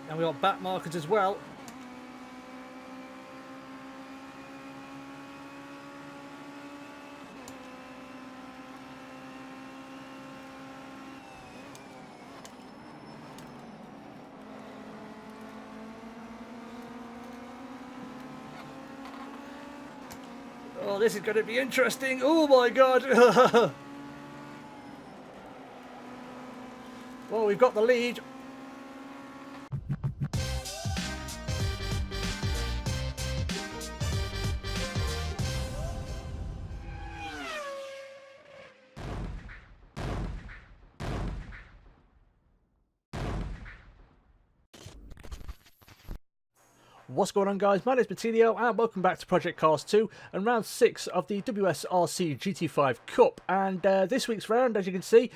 And we got back markers as well. Oh, this is going to be interesting. Oh my god. Well, we've got the lead. What's going on, guys? My name is Matilio and welcome back to Project Cars 2 and round 6 of the WSRC GT5 Cup. And this week's round, as you can see,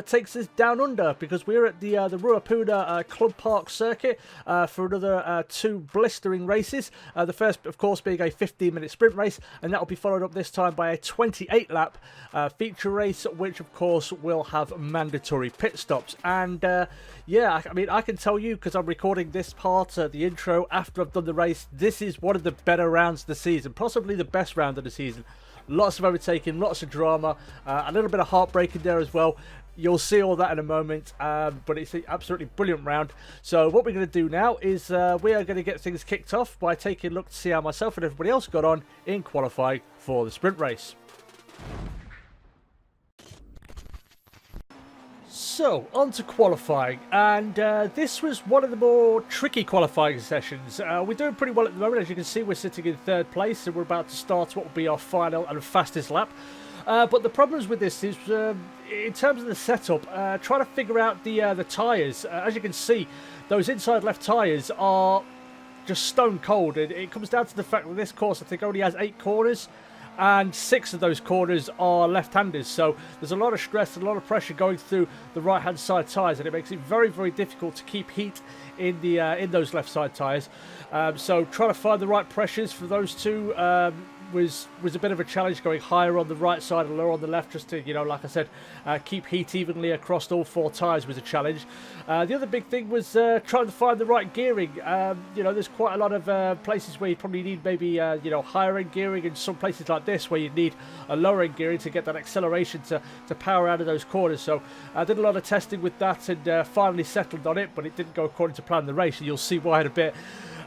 takes us down under because we're at the Ruapuna Club Park circuit for another 2 blistering races. The first, of course, being a 15-minute sprint race, and that will be followed up this time by a 28-lap feature race, which, of course, will have mandatory pit stops. And yeah, I mean, I can tell you, because I'm recording this part, the intro, after I've done the race, this is one of the better rounds of the season, possibly the best round of the season. Lots of overtaking, lots of drama, a little bit of heartbreak in there as well. You'll see all that in a moment, but it's an absolutely brilliant round. So what we're going to do now is we are going to get things kicked off by taking a look to see how myself and everybody else got on in qualifying for the sprint race. So, on to qualifying, and this was one of the more tricky qualifying sessions. We're doing pretty well at the moment. As you can see, we're sitting in 3rd place, and we're about to start what will be our final and fastest lap. But the problems with this is, in terms of the setup, trying to figure out the tyres. As you can see, those inside left tyres are just stone cold. It comes down to the fact that this course, I think, only has 8 corners. And 6 of those corners are left-handers, so there's a lot of stress and a lot of pressure going through the right-hand side tyres, and it makes it very, very difficult to keep heat in the those left-side tyres. So trying to find the right pressures for those two was a bit of a challenge, going higher on the right side and lower on the left, just to, you know, like I said, keep heat evenly across all 4 tyres was a challenge. The other big thing was trying to find the right gearing. You know, there's quite a lot of places where you probably need maybe, you know, higher end gearing, and some places like this where you need a lower end gearing to get that acceleration to power out of those corners. So I did a lot of testing with that and finally settled on it, but it didn't go according to plan in the race, and you'll see why in a bit.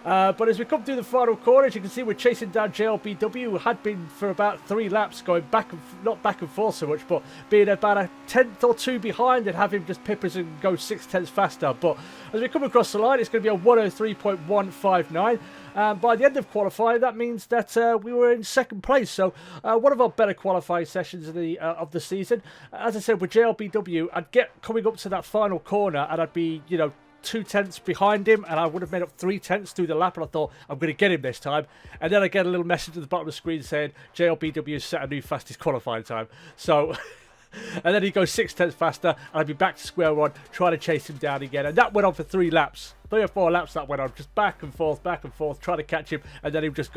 But as we come through the final corner, as you can see, we're chasing down JLBW, who had been for about 3 laps, going back and not back and forth so much, but being about a 10th or 2 behind and have him just pip us and go 6/10 faster. But as we come across the line, it's going to be a 103.159. By the end of qualifying, that means that we were in 2nd place. So one of our better qualifying sessions of the season. As I said, with JLBW, I'd get coming up to that final corner and I'd be, you know, 2/10 behind him, and I would have made up 3/10 through the lap, and I thought, I'm going to get him this time. And then I get a little message at the bottom of the screen saying JLBW has set a new fastest qualifying time. So and then he goes 6/10 faster, and I'd be back to square one trying to chase him down again. And that went on for 3 laps. 3 or 4 laps that went on, just back and forth, trying to catch him, and then him just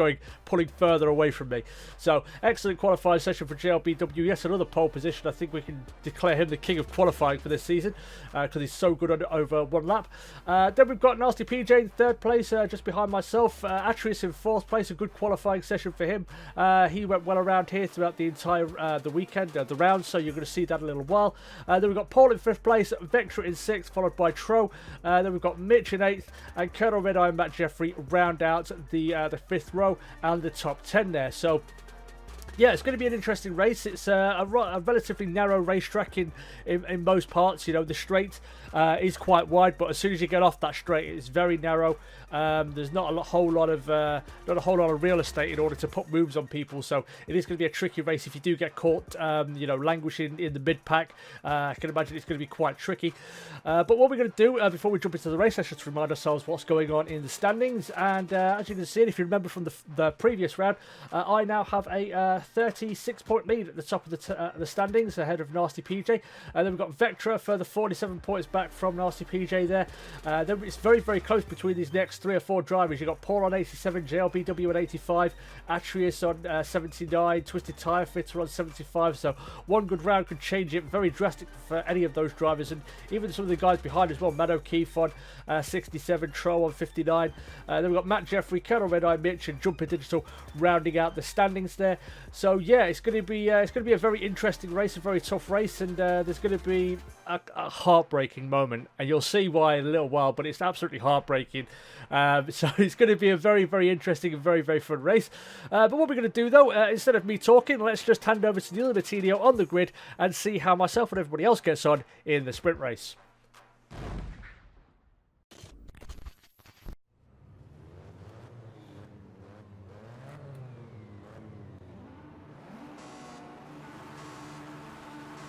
pulling further away from me. So, excellent qualifying session for JLBW. Yes, another pole position. I think we can declare him the king of qualifying for this season, because he's so good on over 1 lap. Then we've got Nasty PJ in 3rd place, just behind myself. Atreus in 4th place, a good qualifying session for him. He went well around here throughout the entire the weekend, the round, so you're going to see that in a little while. Then we've got Paul in 5th place, Vectra in 6th, followed by Tro. Then we've got Mitch in 8th, and Colonel Red Eye and Matt Jeffrey round out the 5th row and the top 10 there. So yeah, it's going to be an interesting race. It's a relatively narrow racetrack in most parts. You know, the straight is quite wide, but as soon as you get off that straight, it's very narrow. There's not a whole lot of real estate in order to put moves on people, so it is going to be a tricky race if you do get caught, you know, languishing in the mid pack. I can imagine it's going to be quite tricky. But what we're going to do before we jump into the race, let's just remind ourselves what's going on in the standings. And as you can see, if you remember from the previous round, I now have a 36-point lead at the top of the standings, ahead of Nasty PJ. And then we've got Vectra, further 47 points back from Nasty PJ there. Then it's very, very close between these next 3 or 4 drivers. You've got Paul on 87, JLBW on 85, Atreus on 79, Twisted Tyre Fitter on 75. So one good round could change it very drastic for any of those drivers. And even some of the guys behind as well. Matt O'Keefe on 67, Tro on 59. Then we've got Matt Jeffrey, Colonel Red Eye Mitch, and Jumper Digital rounding out the standings there. So yeah, it's going to be a very interesting race, a very tough race, and there's going to be a heartbreaking moment, and you'll see why in a little while. But it's absolutely heartbreaking. So it's going to be a very, very interesting and very, very fun race. But what we're going to do though, instead of me talking, let's just hand over to Neil Matinio on the grid and see how myself and everybody else gets on in the sprint race.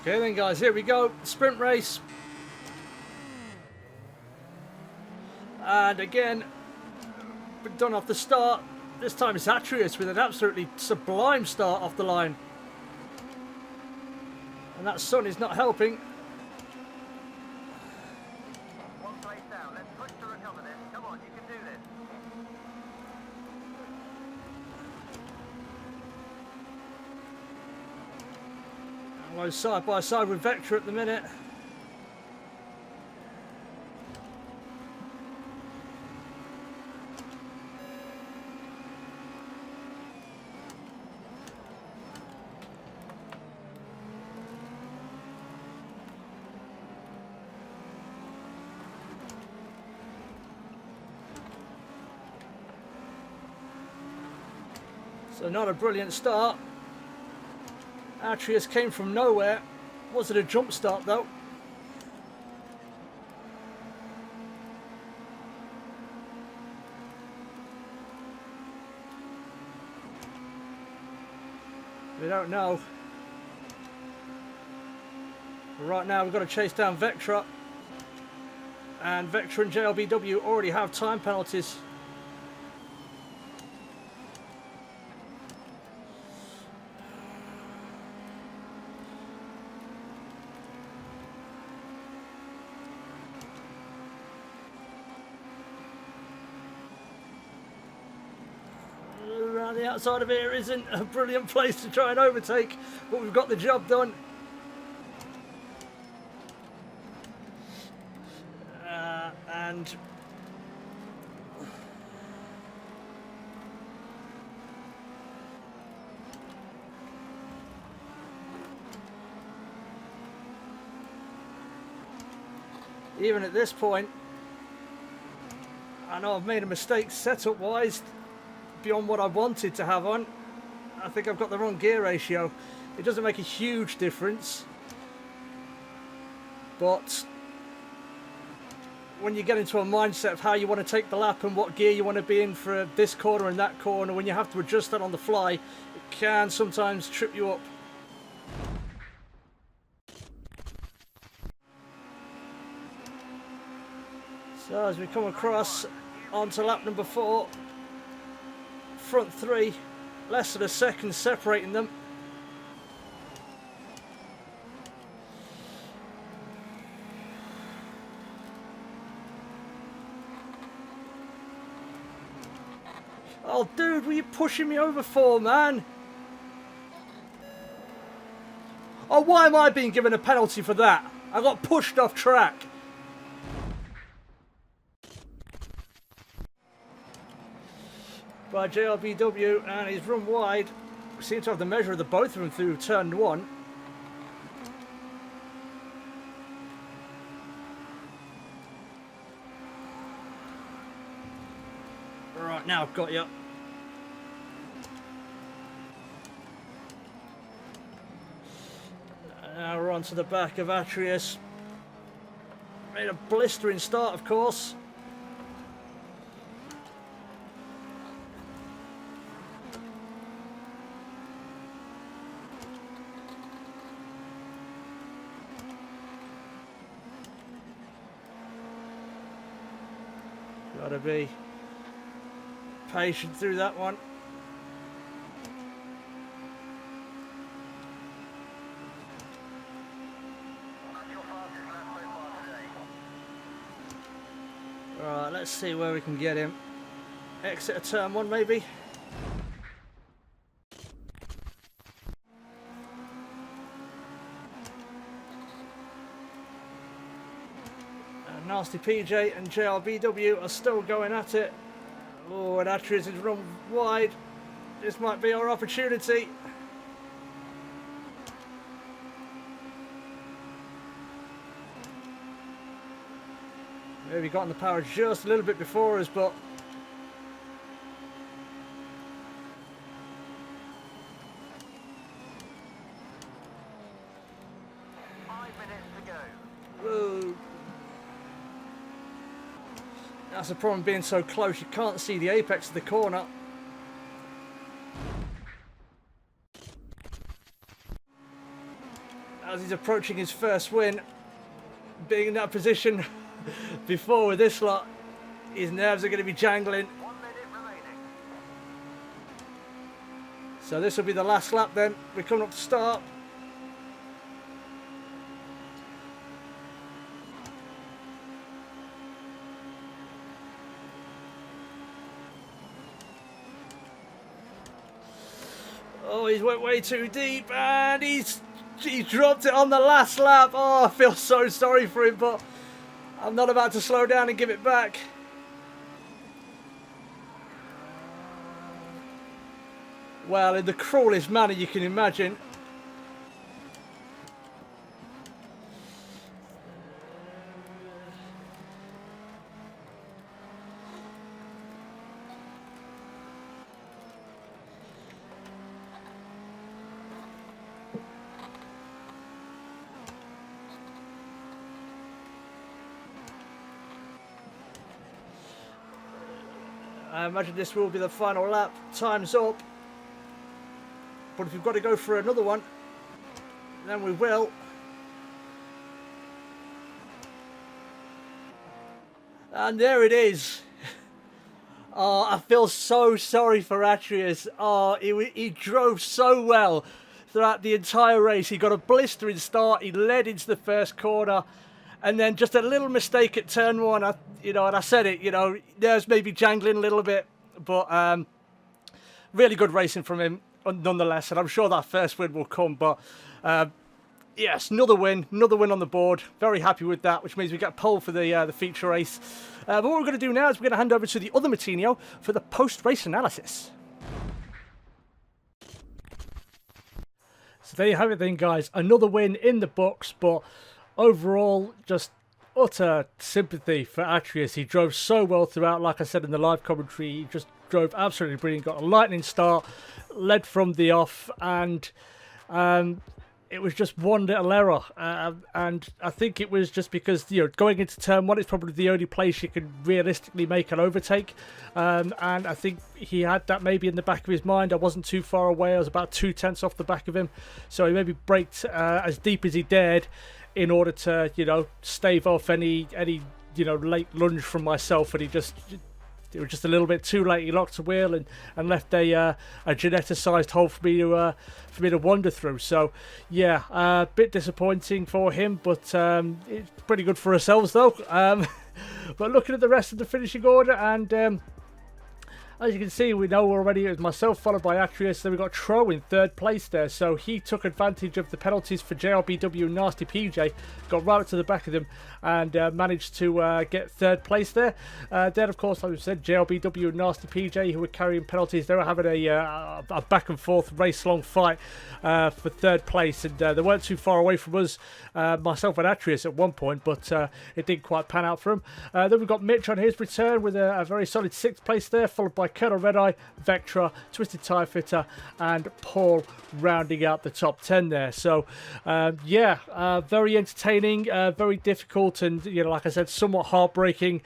Okay then guys, here we go, sprint race. And again, we're done off the start. This time it's Atreus with an absolutely sublime start off the line. And that sun is not helping. One place down, let's push to recover this. Come on, you can do this. I'm side by side with Vector at the minute. So not a brilliant start. Atreus came from nowhere. Wasn't a jump start though. We don't know. But right now we've got to chase down Vectra. And Vectra and JLBW already have time penalties. Around the outside of here isn't a brilliant place to try and overtake, but we've got the job done. And even at this point, I know I've made a mistake setup wise beyond what I wanted to have on. I think I've got the wrong gear ratio. It doesn't make a huge difference, but when you get into a mindset of how you want to take the lap and what gear you want to be in for this corner and that corner, when you have to adjust that on the fly, it can sometimes trip you up. So as we come across onto lap number 4, front 3, less than a second separating them. Oh dude, what are you pushing me over for, man? Oh, why am I being given a penalty for that? I got pushed off track. By JLBW, and he's run wide. We seem to have the measure of the both of them through turn 1. Right, now I've got you. Now we're on to the back of Atreus. Made a blistering start, of course. Gotta be patient through that one. Right, let's see where we can get him. Exit a turn 1 maybe. Nasty PJ and JRBW are still going at it. Oh, and Atreus is run wide. This might be our opportunity. Maybe got in the power just a little bit before us, but whoa. That's the problem, being so close, you can't see the apex of the corner. As he's approaching his first win, being in that position before with this lot, his nerves are going to be jangling. 1 minute remaining. So this will be the last lap then. We're coming up to start. Oh, he's went way too deep and he dropped it on the last lap. Oh, I feel so sorry for him, but I'm not about to slow down and give it back. Well, in the cruelest manner you can imagine. I imagine this will be the final lap. Time's up. But if we've got to go for another one, then we will. And there it is. Oh, I feel so sorry for Atreus. Oh, he drove so well throughout the entire race. He got a blistering start. He led into the first corner. And then just a little mistake at turn 1, and I said it, nerves maybe jangling a little bit, but really good racing from him nonetheless, and I'm sure that first win will come. But yes, another win on the board. Very happy with that, which means we get pole for the feature race. But what we're going to do now is we're going to hand over to the other Matinho for the post-race analysis. So there you have it then, guys. Another win in the books, but overall, just utter sympathy for Atreus. He drove so well throughout, like I said in the live commentary. He just drove absolutely brilliant, got a lightning start, led from the off, and it was just one little error. And I think it was just because, going into turn 1, it's probably the only place you can realistically make an overtake. And I think he had that maybe in the back of his mind. I wasn't too far away. I was about 2/10 off the back of him. So he maybe braked as deep as he dared, in order to, stave off any late lunge from myself, and it was just a little bit too late. He locked the wheel and left a Ginetta-sized hole for me to wander through. So yeah, a bit disappointing for him, but it's pretty good for ourselves though. But looking at the rest of the finishing order, and as you can see, we know already it was myself followed by Atreus. Then we got Tro in 3rd place there. So he took advantage of the penalties for JRBW and Nasty PJ. Got right up to the back of them and managed to get 3rd place there. Then, of course, like we said, JRBW and Nasty PJ, who were carrying penalties, they were having a back and forth race-long fight for 3rd place. And they weren't too far away from us, myself and Atreus at one point, but it didn't quite pan out for him. Then we've got Mitch on his return with a very solid 6th place there, followed by Colonel Redeye, Vectra, Twisted Tyre Fitter, and Paul rounding out the top 10 there. So, very entertaining, very difficult, and like I said, somewhat heartbreaking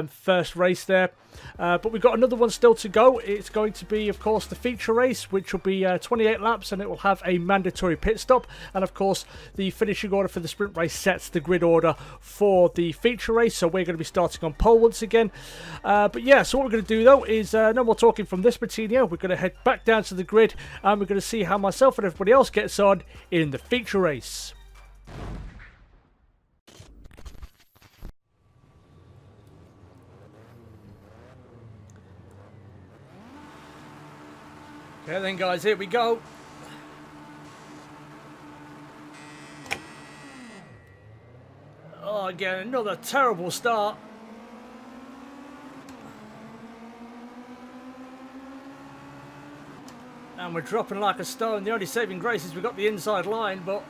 first race there. But we've got another one still to go. It's going to be, of course, the feature race, which will be 28 laps, and it will have a mandatory pit stop. And of course, the finishing order for the sprint race sets the grid order for the feature race. So we're going to be starting on pole once again. But yeah, so what we're going to do though is no more talking from this Matinho. We're going to head back down to the grid, and we're going to see how myself and everybody else gets on in the feature race. Okay then guys, here we go. Oh, again, another terrible start. And we're dropping like a stone. The only saving grace is we've got the inside line, but...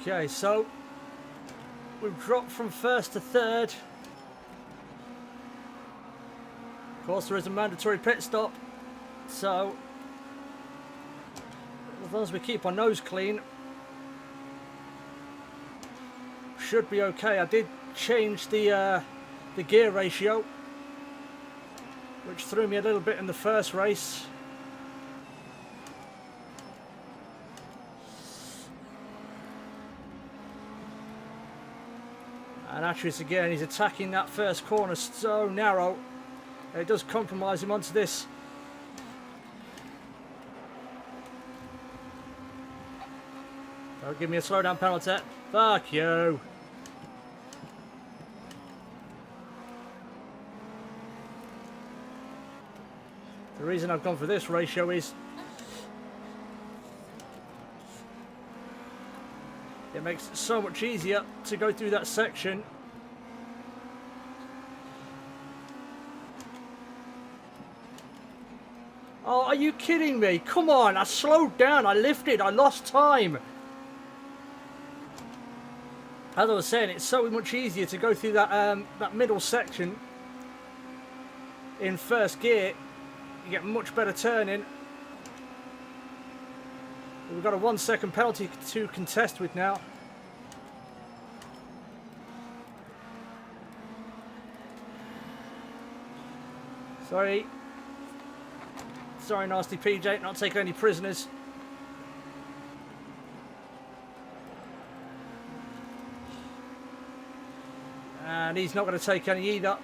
Okay, so we've dropped from first to third. Of course, there is a mandatory pit stop, so as long as we keep our nose clean, should be okay. I did change the gear ratio, which threw me a little bit in the first race. And Atris again, he's attacking that first corner so narrow. It does compromise him onto this. Don't give me a slowdown penalty. Fuck you. The reason I've gone for this ratio is it makes it so much easier to go through that section. Oh, are you kidding me? Come on, I slowed down, I lifted, I lost time. As I was saying, it's so much easier to go through that middle section in first gear. You get much better turning. We've got a 1 second penalty to contest with now. Sorry. Sorry, Nasty PJ, not taking any prisoners. And he's not going to take any either.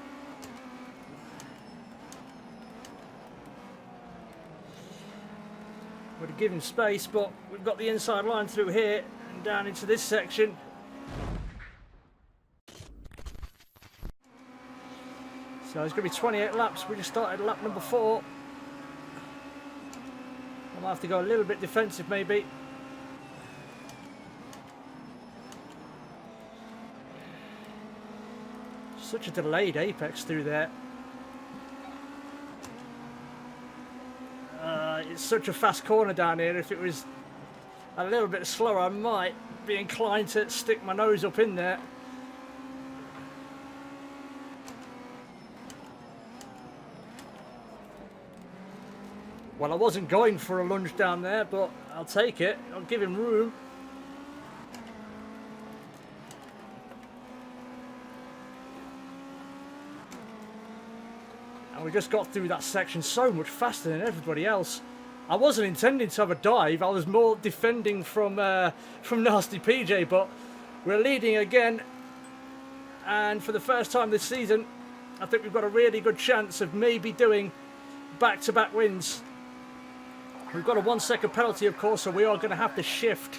Would have given space, but we've got the inside line through here and down into this section. So it's going to be 28 laps. We just started lap number 4. I might have to go a little bit defensive maybe. Such a delayed apex through there. It's such a fast corner down here. If it was a little bit slower, I might be inclined to stick my nose up in there. Well, I wasn't going for a lunge down there, but I'll take it. I'll give him room. And we just got through that section so much faster than everybody else. I wasn't intending to have a dive. I was more defending from Nasty PJ, but we're leading again. And for the first time this season, I think we've got a really good chance of maybe doing back-to-back wins. We've got a 1 second penalty, of course, so we are going to have to shift.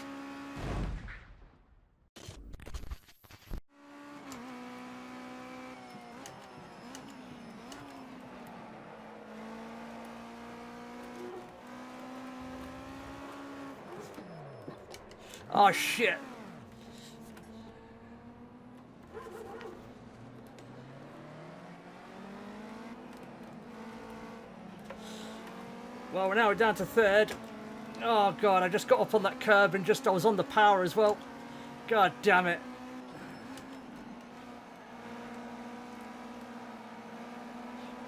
Oh, shit. Well, we're now down to third. Oh, God, I just got up on that curb and I was on the power as well. God damn it.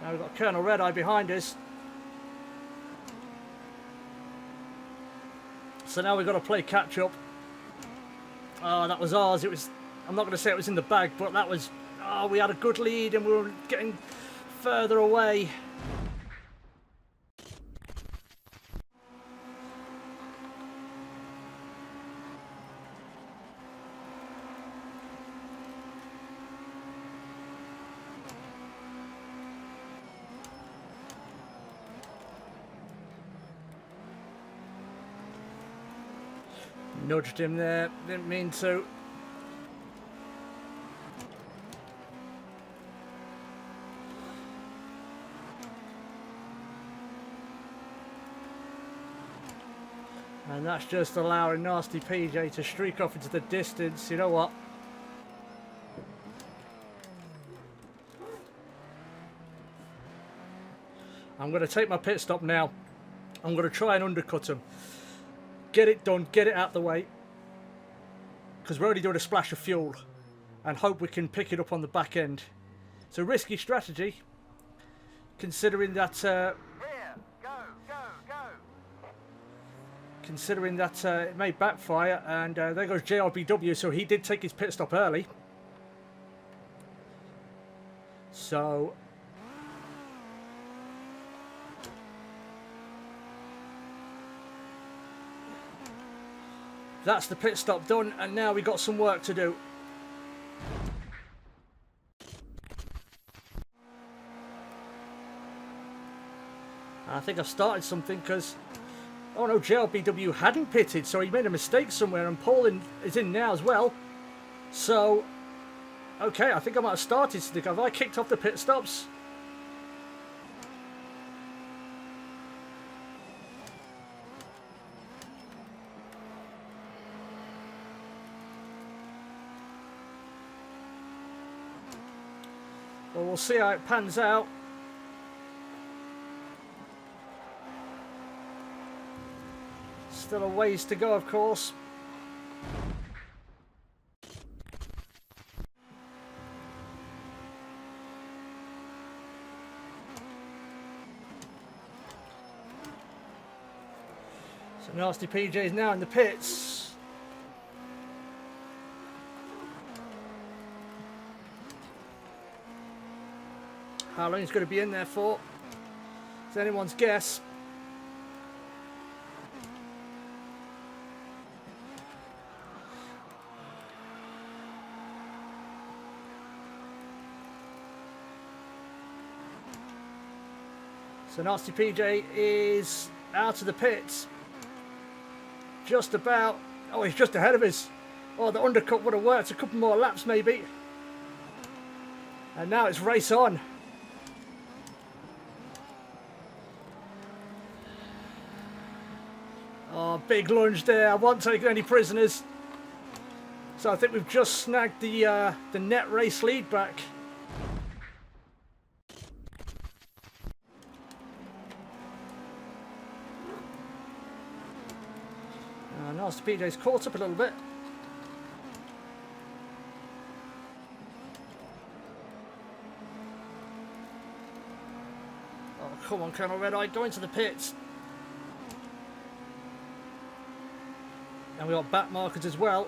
Now we've got Colonel Red Eye behind us. So now we've got to play catch up. Oh, that was ours. It was I'm not going to say it was in the bag, but that was... Oh, we had a good lead and we were getting further away. Nudged him there, didn't mean to. And that's just allowing Nasty PJ to streak off into the distance. You know what? I'm going to take my pit stop now. I'm going to try and undercut him. Get it done, get it out the way. Because we're only doing a splash of fuel. And hope we can pick it up on the back end. It's a risky strategy. Considering that... Here, go, go, go. Considering that it may backfire. And there goes JRBW, so he did take his pit stop early. So... That's the pit stop done, and now we've got some work to do. I think I've started something because... Oh no, JLBW hadn't pitted, so he made a mistake somewhere, and Paul is in now as well. So... Okay, I think I might have started something. Have I kicked off the pit stops? Well, we'll see how it pans out. Still a ways to go, of course. So Nasty PJ is now in the pits. How long he's going to be in there for? It's anyone's guess. So Nasty PJ is out of the pits. Just about. Oh, he's just ahead of us. Oh, the undercut would have worked. A couple more laps maybe. And now it's race on. Oh, big lunge there. I won't take any prisoners. So I think we've just snagged the net race lead back. Nasty PJ's caught up a little bit. Oh, come on, Colonel Red Eye, go into the pits. And we got back markers as well.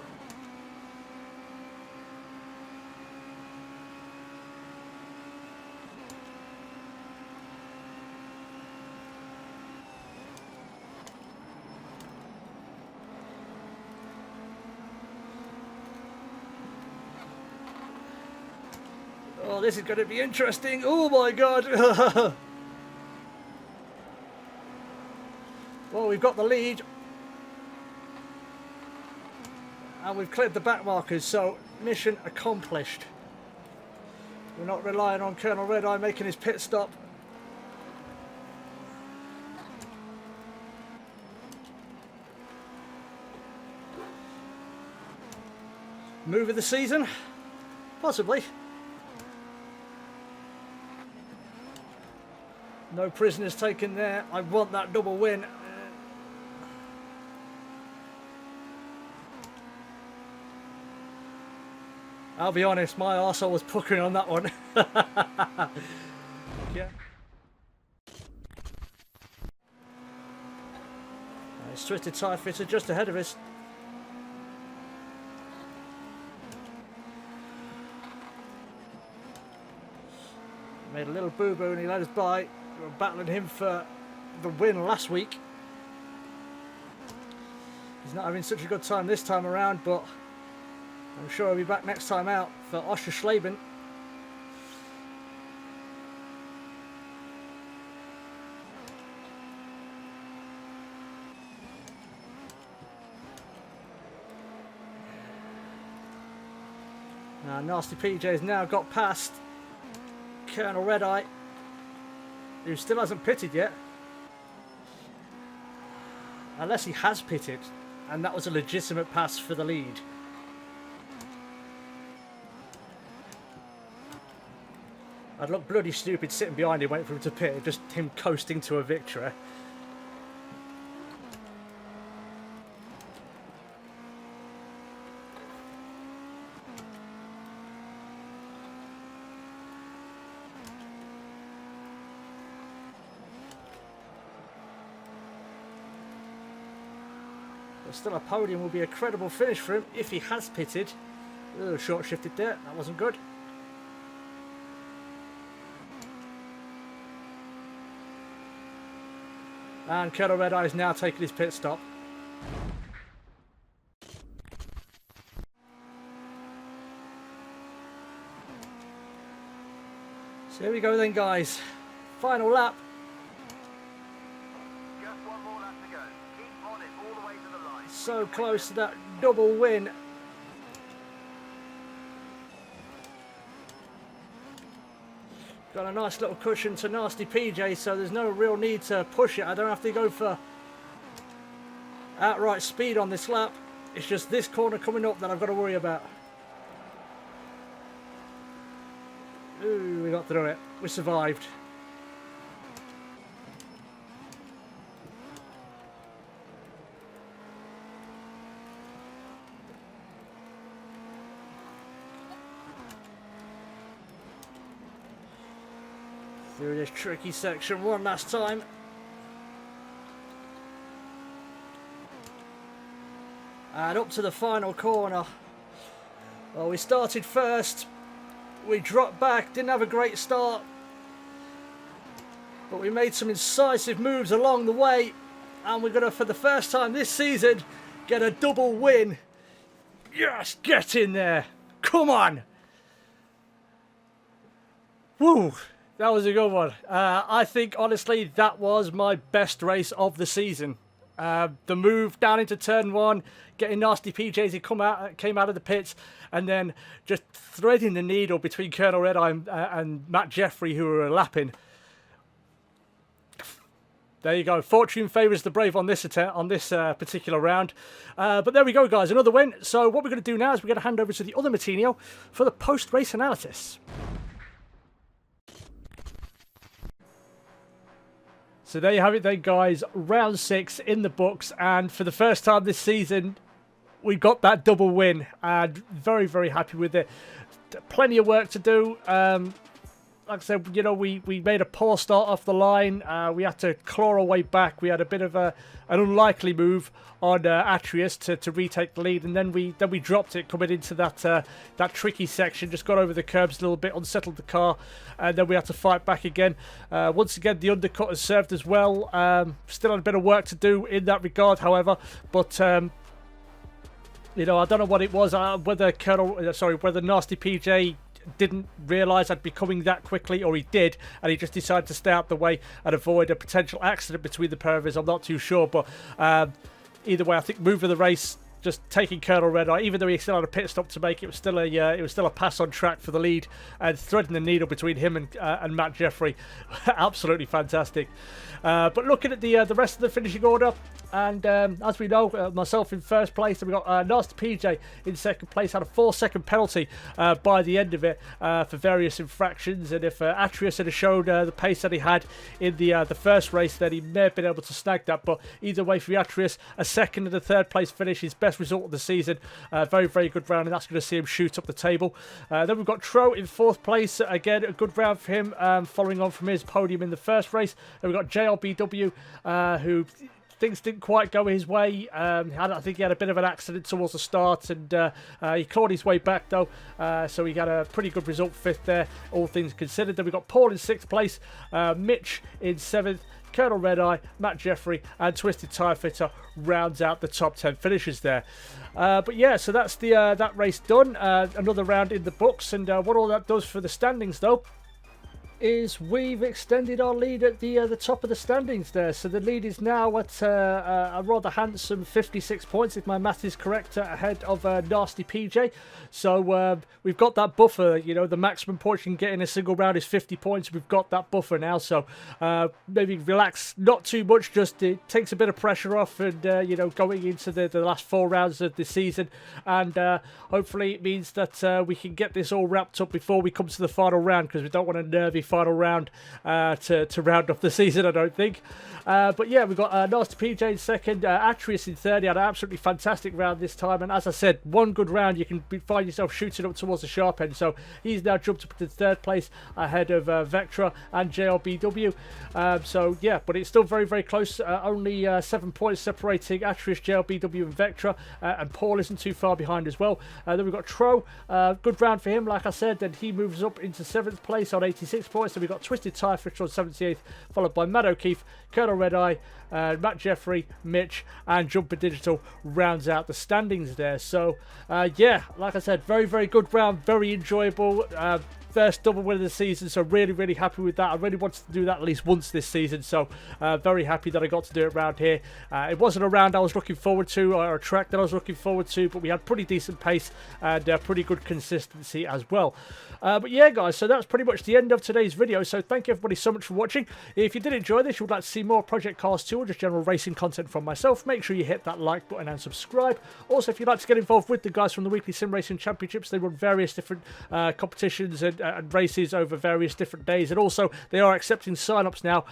Oh, this is going to be interesting. Oh my god. Well, we've got the lead. And we've cleared the back markers, so mission accomplished. We're not relying on Colonel Red Eye making his pit stop. Move of the season? Possibly. No prisoners taken there. I want that double win. I'll be honest, my arsehole was puckering on that one. Yeah. It's Twisted Tire Fitter just ahead of us. Made a little boo-boo and he let us by. We were battling him for the win last week. He's not having such a good time this time around, but I'm sure he'll be back next time out for Oschersleben. Now, Nasty PJ has now got past Colonel Red Eye, who still hasn't pitted yet. Unless he has pitted, and that was a legitimate pass for the lead. I'd look bloody stupid sitting behind him waiting for him to pit, just him coasting to a victory. But still, a podium will be a credible finish for him if he has pitted. Ooh, short shifted there, that wasn't good. And Colonel Red Eye is now taking his pit stop. So here we go then, guys. Final lap. Just one more lap to go. Keep on it all the way to the line. So close to that double win. Got a nice little cushion to Nasty PJ, so there's no real need to push it. I don't have to go for outright speed on this lap. It's just this corner coming up that I've got to worry about. Ooh, we got through it. We survived. Through this tricky section one last time. And up to the final corner. Well, we started first. We dropped back, didn't have a great start. But we made some incisive moves along the way. And we're going to, for the first time this season, get a double win. Yes, get in there. Come on. Woo. That was a good one. I think, honestly, that was my best race of the season. The move down into turn one, getting Nasty PJ as he came out of the pits, and then just threading the needle between Colonel Red Eye and Matt Jeffrey, who were lapping. There you go. Fortune favours the brave on this particular round. But there we go, guys. Another win. So what we're going to do now is we're going to hand over to the other Matinho for the post-race analysis. So there you have it then, guys. Round 6 in the books, and for the first time this season, we got that double win, and very, very happy with it. Plenty of work to do. Like I said, you know, we made a poor start off the line. We had to claw our way back. We had a bit of an unlikely move on Atreus to retake the lead, and then we dropped it coming into that tricky section. Just got over the curbs a little bit, unsettled the car, and then we had to fight back again. Once again, the undercut has served as well. Still had a bit of work to do in that regard, however, but. You know, I don't know what it was. Whether Nasty PJ didn't realise I'd be coming that quickly, or he did, and he just decided to stay out the way and avoid a potential accident between the pair of us. I'm not too sure, but either way, I think move of the race, just taking Colonel Red Eye, even though he still had a pit stop to make, it was still a pass on track for the lead, and threading the needle between him and Matt Jeffrey, absolutely fantastic. But looking at the rest of the finishing order. And as we know, myself in first place, and we got Nasty PJ in second place. Had a 4-second penalty by the end of it for various infractions. And if Atreus had showed the pace that he had in the first race, then he may have been able to snag that. But either way, for Atreus, a second and a third place finish, his best result of the season. Very, very good round, and that's going to see him shoot up the table. Then we've got Tro in fourth place. Again, a good round for him, following on from his podium in the first race. Then we've got JLBW, who things didn't quite go his way. I think he had a bit of an accident towards the start, and he clawed his way back though. So he got a pretty good result, 5th there, all things considered. Then we got Paul in 6th place, Mitch in 7th. Colonel Red Eye, Matt Jeffrey, and Twisted Tire Fitter rounds out the top 10 finishers there. But yeah, so that's the that race done. Another round in the books, and what all that does for the standings though is we've extended our lead at the top of the standings there. So the lead is now at a rather handsome 56 points, if my math is correct, ahead of Nasty PJ. So we've got that buffer. You know, the maximum points you can get in a single round is 50 points. We've got that buffer now, so maybe relax, not too much. Just it takes a bit of pressure off, and you know, going into the last 4 rounds of the season, and hopefully it means that we can get this all wrapped up before we come to the final round, because we don't want a nervy final round to round off the season, I don't think. But yeah, we've got Nasty PJ in 2nd, Atrius in 3rd. He had an absolutely fantastic round this time, and as I said, one good round you can find yourself shooting up towards the sharp end. So he's now jumped up to 3rd place ahead of Vectra and JLBW. So yeah, but it's still very, very close. Only 7 points separating Atrius, JLBW and Vectra, and Paul isn't too far behind as well. Then we've got Tro, good round for him, like I said, and he moves up into 7th place on 86 points. So we've got Twisted Tire Fitter on 78th, followed by Matt O'Keefe, Colonel Red Eye, Matt Jeffrey, Mitch, and Jumper Digital rounds out the standings there. So yeah, like I said, very, very good round, very enjoyable. First double win of the season, so really, really happy with that. I really wanted to do that at least once this season, so very happy that I got to do it around here. It wasn't a round I was looking forward to, or a track that I was looking forward to, but we had pretty decent pace and pretty good consistency as well. But yeah, guys, so that's pretty much the end of today's video, so thank you everybody so much for watching. If you did enjoy this, you would like to see more Project Cars 2 or just general racing content from myself, make sure you hit that like button and subscribe. Also, if you'd like to get involved with the guys from the Weekly Sim Racing Championships, they run various different competitions and races over various different days, and also they are accepting sign-ups now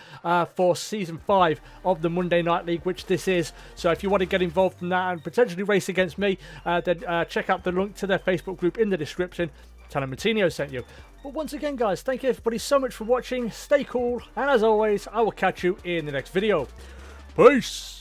for season 5 of the Monday Night League, which this is. So if you want to get involved in that and potentially race against me, then check out the link to their Facebook group in the description. Tana Martinio sent you. But once again, guys, thank you everybody so much for watching. Stay cool, and as always, I will catch you in the next video. Peace.